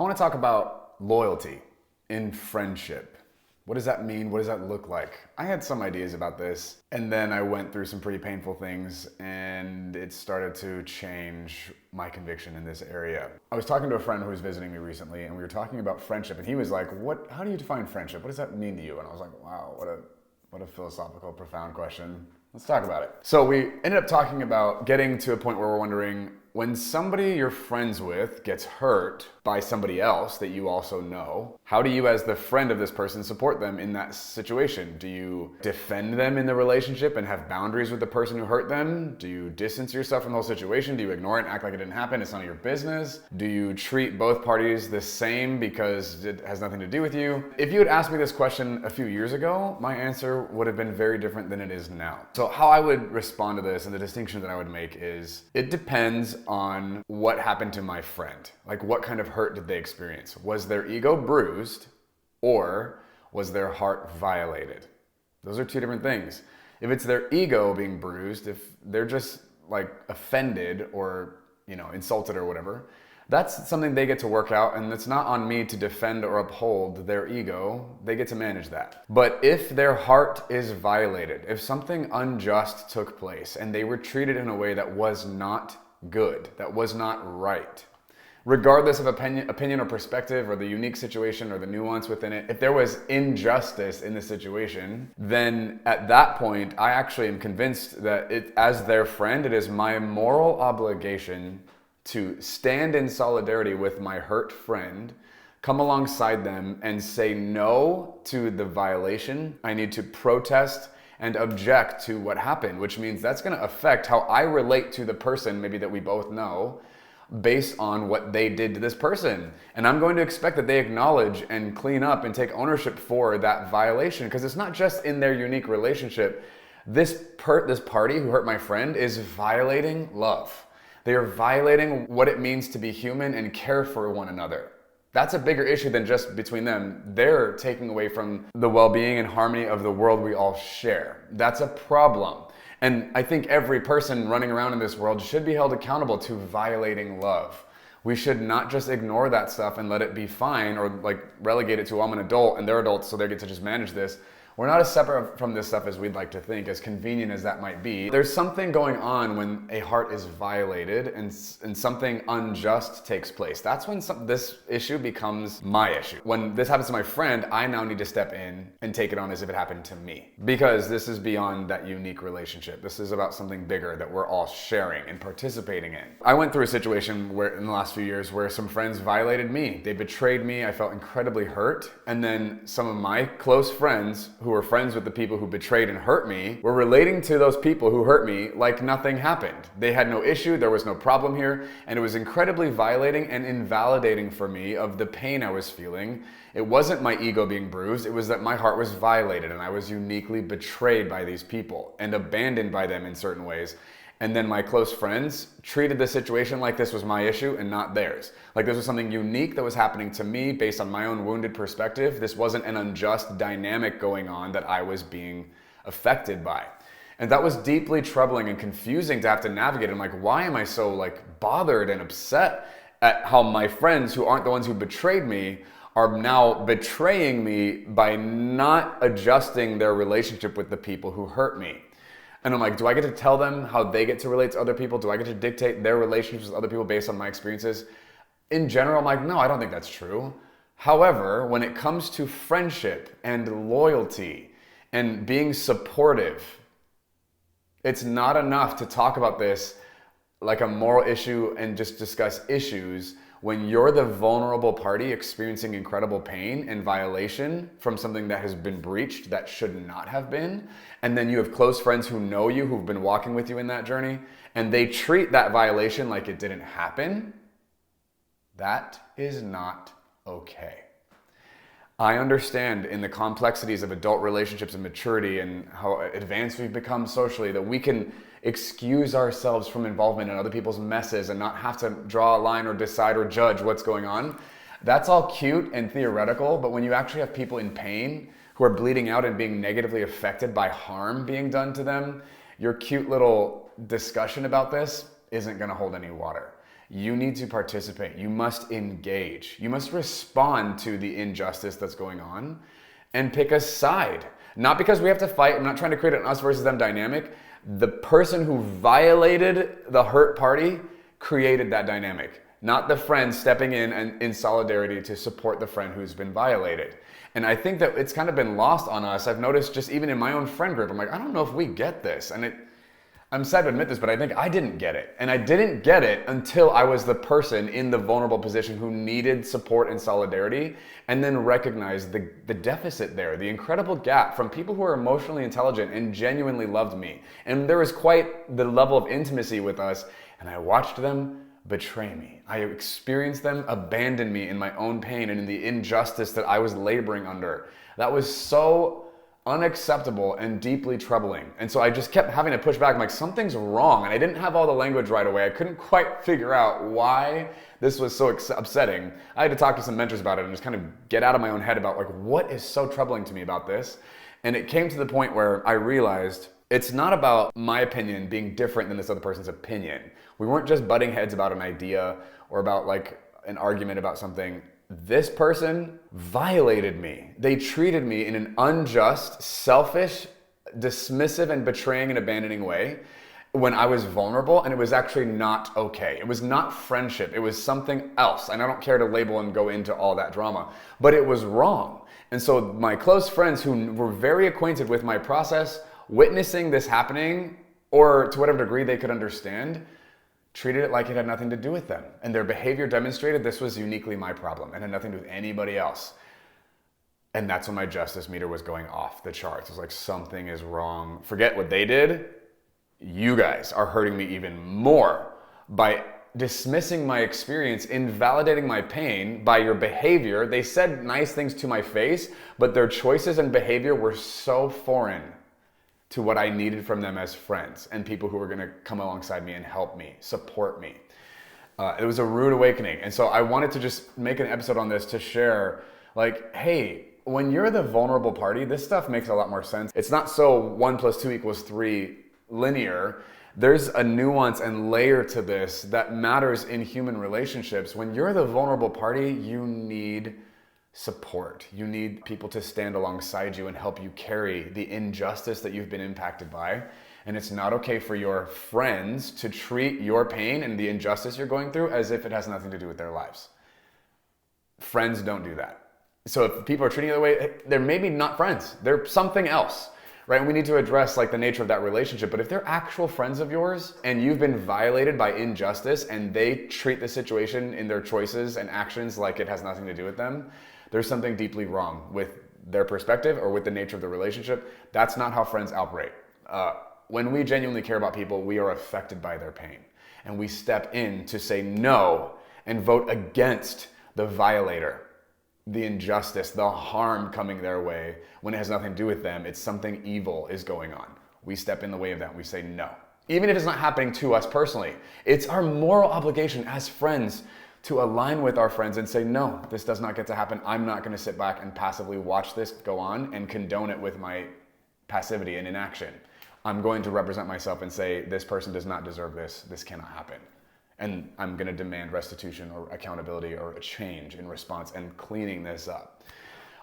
I want to talk about loyalty in friendship. What does that mean? What does that look like? I had some ideas about this, and then I went through some pretty painful things, and it started to change my conviction in this area. I was talking to a friend who was visiting me recently, and we were talking about friendship, and he was like, how do you define friendship? What does that mean to you? And I was like, wow, what a philosophical, profound question. Let's talk about it. So we ended up talking about getting to a point where we're wondering, when somebody you're friends with gets hurt by somebody else that you also know, how do you as the friend of this person support them in that situation? Do you defend them in the relationship and have boundaries with the person who hurt them? Do you distance yourself from the whole situation? Do you ignore it and act like it didn't happen? It's none of your business? Do you treat both parties the same because it has nothing to do with you? If you had asked me this question a few years ago, my answer would have been very different than it is now. So how I would respond to this, and the distinction that I would make is, it depends on what happened to my friend. Like, what kind of hurt did they experience? Was their ego bruised, or was their heart violated? Those are two different things. If it's their ego being bruised, if they're just like offended or, insulted or whatever, that's something they get to work out, and it's not on me to defend or uphold their ego. They get to manage that. But if their heart is violated, if something unjust took place and they were treated in a way that was not good, that was not right, regardless of opinion or perspective or the unique situation or the nuance within it, if there was injustice in the situation, then at that point, I actually am convinced that as their friend, it is my moral obligation to stand in solidarity with my hurt friend, come alongside them and say no to the violation. I need to protest and object to what happened, which means that's going to affect how I relate to the person maybe that we both know based on what they did to this person. And I'm going to expect that they acknowledge and clean up and take ownership for that violation, because it's not just in their unique relationship. This party who hurt my friend is violating love. They are violating what it means to be human and care for one another. That's a bigger issue than just between them. They're taking away from the well-being and harmony of the world we all share. That's a problem. And I think every person running around in this world should be held accountable to violating love. We should not just ignore that stuff and let it be fine, or like relegate it to, I'm an adult and they're adults so they get to just manage this. We're not as separate from this stuff as we'd like to think, as convenient as that might be. There's something going on when a heart is violated and something unjust takes place. That's when this issue becomes my issue. When this happens to my friend, I now need to step in and take it on as if it happened to me, because this is beyond that unique relationship. This is about something bigger that we're all sharing and participating in. I went through a situation where in the last few years where some friends violated me. They betrayed me. I felt incredibly hurt. And then some of my close friends who were friends with the people who betrayed and hurt me were relating to those people who hurt me like nothing happened. They had no issue, there was no problem here, and it was incredibly violating and invalidating for me of the pain I was feeling. It wasn't my ego being bruised, it was that my heart was violated and I was uniquely betrayed by these people and abandoned by them in certain ways. And then my close friends treated the situation like this was my issue and not theirs. Like this was something unique that was happening to me based on my own wounded perspective. This wasn't an unjust dynamic going on that I was being affected by. And that was deeply troubling and confusing to have to navigate. I'm like, why am I so bothered and upset at how my friends, who aren't the ones who betrayed me, are now betraying me by not adjusting their relationship with the people who hurt me? And I'm like, do I get to tell them how they get to relate to other people? Do I get to dictate their relationships with other people based on my experiences? In general, I'm like, no, I don't think that's true. However, when it comes to friendship and loyalty and being supportive, it's not enough to talk about this like a moral issue and just discuss issues when you're the vulnerable party experiencing incredible pain and violation from something that has been breached that should not have been. And then you have close friends who know you, who've been walking with you in that journey, and they treat that violation like it didn't happen. That is not okay. I understand in the complexities of adult relationships and maturity and how advanced we've become socially that we can excuse ourselves from involvement in other people's messes and not have to draw a line or decide or judge what's going on. That's all cute and theoretical, but when you actually have people in pain who are bleeding out and being negatively affected by harm being done to them, your cute little discussion about this isn't going to hold any water. You need to participate. You must engage. You must respond to the injustice that's going on and pick a side. Not because we have to fight. I'm not trying to create an us versus them dynamic. The person who violated the hurt party created that dynamic, not the friend stepping in and in solidarity to support the friend who's been violated. And I think that it's kind of been lost on us. I've noticed just even in my own friend group, I'm like, I don't know if we get this. And I'm sad to admit this, but I think I didn't get it. And I didn't get it until I was the person in the vulnerable position who needed support and solidarity, and then recognized the deficit there, the incredible gap from people who are emotionally intelligent and genuinely loved me. And there was quite the level of intimacy with us, and I watched them betray me. I experienced them abandon me in my own pain and in the injustice that I was laboring under. That was so unacceptable and deeply troubling. And so I just kept having to push back. I'm like, something's wrong. And I didn't have all the language right away. I couldn't quite figure out why this was so upsetting. I had to talk to some mentors about it and just kind of get out of my own head about like, what is so troubling to me about this? And it came to the point where I realized it's not about my opinion being different than this other person's opinion. We weren't just butting heads about an idea or about like an argument about something. This person violated me. They treated me in an unjust, selfish, dismissive, and betraying and abandoning way when I was vulnerable, and it was actually not okay. It was not friendship. It was something else. And I don't care to label and go into all that drama, but it was wrong. And so my close friends who were very acquainted with my process, witnessing this happening, or to whatever degree they could understand, treated it like it had nothing to do with them. And their behavior demonstrated this was uniquely my problem and had nothing to do with anybody else. And that's when my justice meter was going off the charts. It was like, something is wrong. Forget what they did. You guys are hurting me even more by dismissing my experience, invalidating my pain by your behavior. They said nice things to my face, but their choices and behavior were so foreign to what I needed from them as friends and people who were gonna come alongside me and help me, support me. It was a rude awakening. And so I wanted to just make an episode on this to share, like, hey, when you're the vulnerable party, this stuff makes a lot more sense. It's not so 1 + 2 = 3 linear. There's a nuance and layer to this that matters in human relationships. When you're the vulnerable party, you need support. You need people to stand alongside you and help you carry the injustice that you've been impacted by. And it's not okay for your friends to treat your pain and the injustice you're going through as if it has nothing to do with their lives. Friends don't do that. So if people are treating you that way, they're maybe not friends. They're something else, right? And we need to address like the nature of that relationship. But if they're actual friends of yours and you've been violated by injustice and they treat the situation in their choices and actions like it has nothing to do with them, there's something deeply wrong with their perspective or with the nature of the relationship. That's not how friends operate. When we genuinely care about people, we are affected by their pain. And we step in to say no and vote against the violator, the injustice, the harm coming their way when it has nothing to do with them. It's something evil is going on. We step in the way of that. We say no. Even if it's not happening to us personally, it's our moral obligation as friends to align with our friends and say, no, this does not get to happen. I'm not going to sit back and passively watch this go on and condone it with my passivity and inaction. I'm going to represent myself and say, this person does not deserve this. This cannot happen. And I'm going to demand restitution or accountability or a change in response and cleaning this up.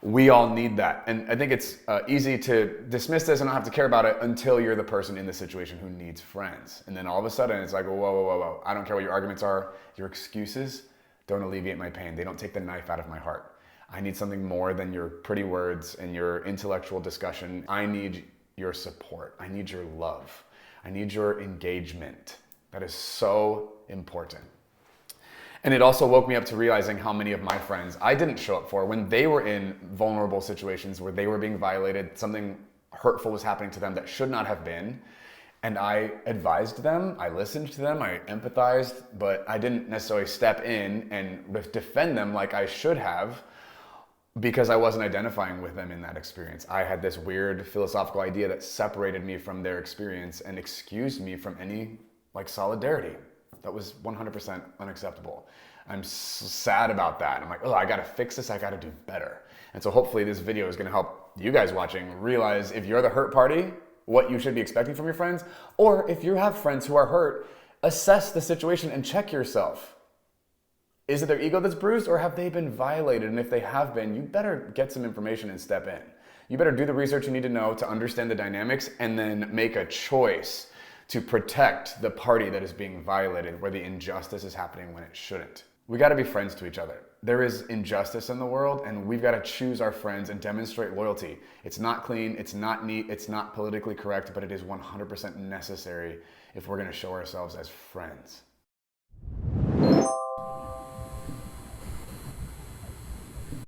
We all need that. And I think it's easy to dismiss this and not have to care about it until you're the person in the situation who needs friends. And then all of a sudden it's like, whoa, whoa, whoa, whoa. I don't care what your arguments are. Your excuses don't alleviate my pain. They don't take the knife out of my heart. I need something more than your pretty words and your intellectual discussion. I need your support. I need your love. I need your engagement. That is so important. And it also woke me up to realizing how many of my friends I didn't show up for when they were in vulnerable situations where they were being violated, something hurtful was happening to them that should not have been. And I advised them, I listened to them, I empathized, but I didn't necessarily step in and defend them like I should have because I wasn't identifying with them in that experience. I had this weird philosophical idea that separated me from their experience and excused me from any solidarity. That was 100% unacceptable. I'm sad about that. I'm like, oh, I gotta fix this, I gotta do better. And so hopefully this video is gonna help you guys watching realize if you're the hurt party, what you should be expecting from your friends, or if you have friends who are hurt, assess the situation and check yourself. Is it their ego that's bruised, or have they been violated? And if they have been, you better get some information and step in. You better do the research you need to know to understand the dynamics and then make a choice to protect the party that is being violated, where the injustice is happening when it shouldn't. We gotta be friends to each other. There is injustice in the world, and we've gotta choose our friends and demonstrate loyalty. It's not clean, it's not neat, it's not politically correct, but it is 100% necessary if we're gonna show ourselves as friends.